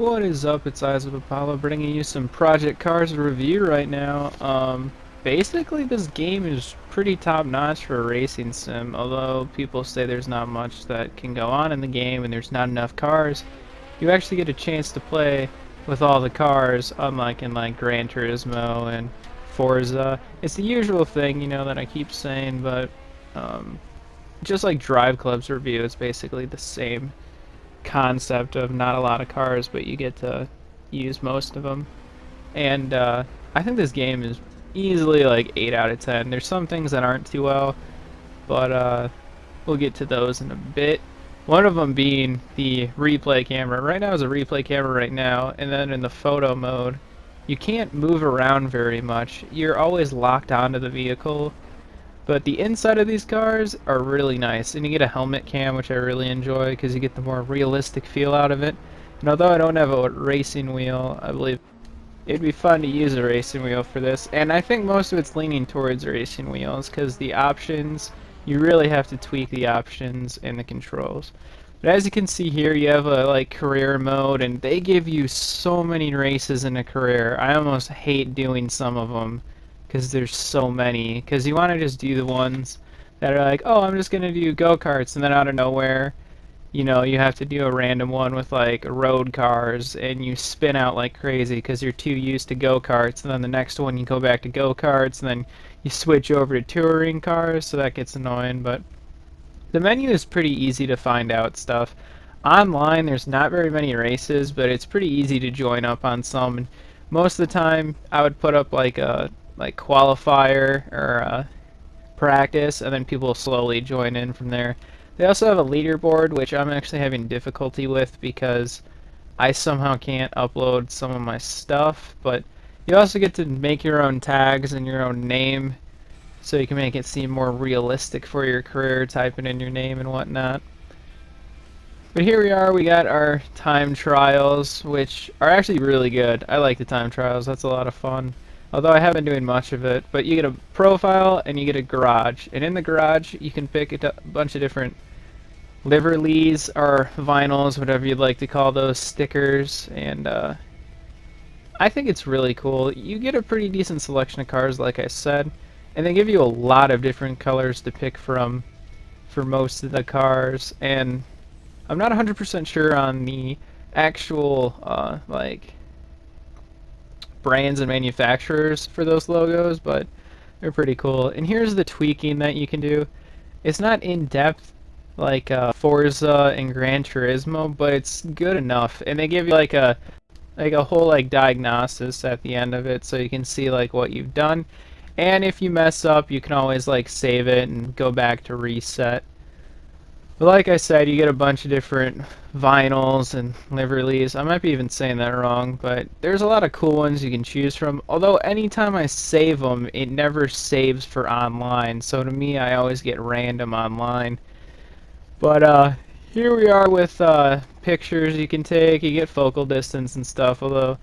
What is up? It's Eyes of Apollo bringing you some Project Cars review right now. Basically this game is pretty top-notch for a racing sim, although people say there's not much that can go on in the game and there's not enough cars. You actually get a chance to play with all the cars, unlike in like Gran Turismo and Forza. It's the usual thing, that I keep saying, but um, just like Drive Club's review, it's basically the same concept of not a lot of cars, but you get to use most of them. And I think this game is easily like 8 out of 10. There's some things that aren't too well, but we'll get to those in a bit. One of them being the replay camera. Right now is a replay camera right now, and then in the photo mode, you can't move around very much. You're always locked onto the vehicle, but the inside of these cars are really nice, and you get a helmet cam, which I really enjoy because you get the more realistic feel out of it. And although I don't have a racing wheel, I believe it'd be fun to use a racing wheel for this. And I think most of it's leaning towards racing wheels because the options, you really have to tweak the options and the controls. But as you can see here, you have a like career mode, and they give you so many races in a career. I almost hate doing some of them because there's so many. Because you want to just do the ones that are like, oh, I'm just gonna do go-karts, and then out of nowhere, you have to do a random one with like road cars, and you spin out like crazy because you're too used to go-karts, and then the next one you go back to go-karts, and then you switch over to touring cars, so that gets annoying. But the menu is pretty easy to find out stuff. Online, there's not very many races, but it's pretty easy to join up on some. And most of the time, I would put up like a qualifier or a practice, and then people slowly join in from there. They also have a leaderboard, which I'm actually having difficulty with because I somehow can't upload some of my stuff, but you also get to make your own tags and your own name, so you can make it seem more realistic for your career, typing in your name and whatnot. But here we are, we got our time trials, which are actually really good. I like the time trials, that's a lot of fun. Although I haven't been doing much of it, but you get a profile and you get a garage. And in the garage, you can pick a bunch of different liveries or vinyls, whatever you'd like to call those, stickers, and I think it's really cool. You get a pretty decent selection of cars, like I said, and they give you a lot of different colors to pick from for most of the cars, and I'm not 100% sure on the actual like brands and manufacturers for those logos, but they're pretty cool. And here's the tweaking that you can do. It's not in depth like Forza and Gran Turismo, but it's good enough. And they give you like a whole like diagnosis at the end of it, so you can see like what you've done. And if you mess up, you can always like save it and go back to reset. But like I said, you get a bunch of different vinyls and liveries. I might be even saying that wrong, but there's a lot of cool ones you can choose from. Although anytime I save them, it never saves for online. So to me, I always get random online. But here we are with pictures you can take. You get focal distance and stuff, although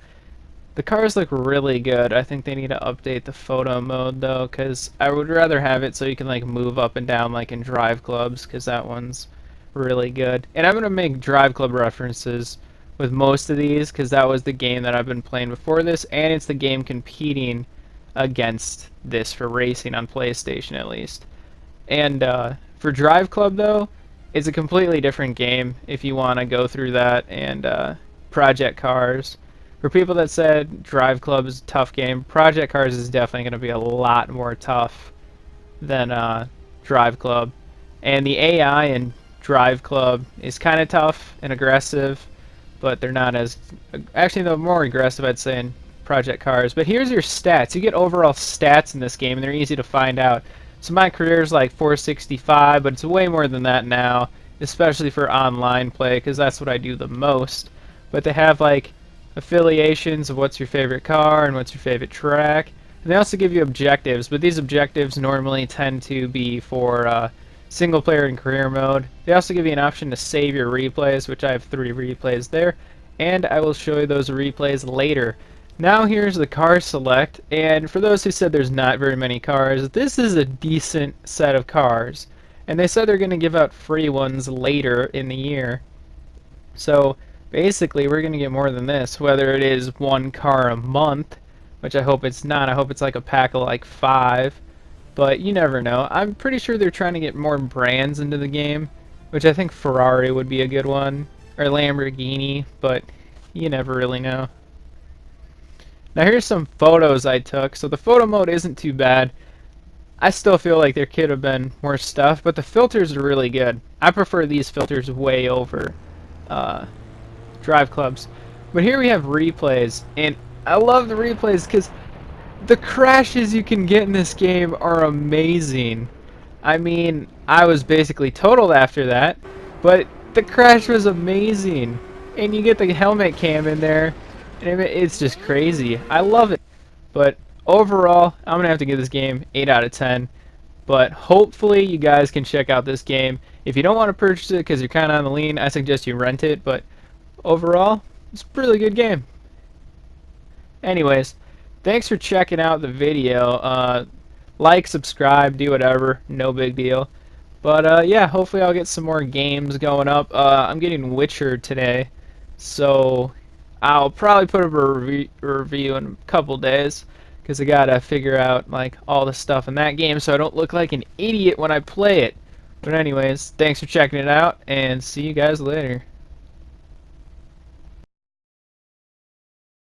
the cars look really good. I think they need to update the photo mode though, because I would rather have it so you can like move up and down like in Drive Clubs, because that one's really good. And I'm going to make Drive Club references with most of these because that was the game that I've been playing before this, and it's the game competing against this for racing on PlayStation at least. And for Drive Club though, it's a completely different game if you want to go through that, and Project Cars. For people that said Drive Club is a tough game, Project Cars is definitely going to be a lot more tough than Drive Club. And the AI in Drive Club is kind of tough and aggressive, but they're not as... Actually, they're more aggressive, I'd say, in Project Cars. But here's your stats. You get overall stats in this game, and they're easy to find out. So my career is like 465, but it's way more than that now, especially for online play, because that's what I do the most. But they have like affiliations of what's your favorite car and what's your favorite track. And they also give you objectives, but these objectives normally tend to be for single player and career mode. They also give you an option to save your replays, which I have 3 replays there, and I will show you those replays later. Now here's the car select, and for those who said there's not very many cars, this is a decent set of cars. And they said they're going to give out free ones later in the year. So Basically, we're gonna get more than this, whether it is one car a month, which I hope it's not. I hope it's like a pack of like 5, but you never know. I'm pretty sure they're trying to get more brands into the game, which I think Ferrari would be a good one, or Lamborghini, but you never really know. Now here's some photos I took. So the photo mode isn't too bad. I still feel like there could have been more stuff, but the filters are really good. I prefer these filters way over uh, Drive Clubs. But here we have replays, and I love the replays because the crashes you can get in this game are amazing. I mean, I was basically totaled after that, but the crash was amazing. And you get the helmet cam in there, and it's just crazy. I love it. But overall, I'm going to have to give this game 8 out of 10. But hopefully you guys can check out this game. If you don't want to purchase it because you're kind of on the lean, I suggest you rent it. But overall, it's a really good game. Anyways, thanks for checking out the video. Like, subscribe, do whatever. No big deal. But yeah, hopefully I'll get some more games going up. I'm getting Witcher today, so I'll probably put up a review in a couple days because I gotta figure out like all the stuff in that game so I don't look like an idiot when I play it. But anyways, thanks for checking it out, and see you guys later.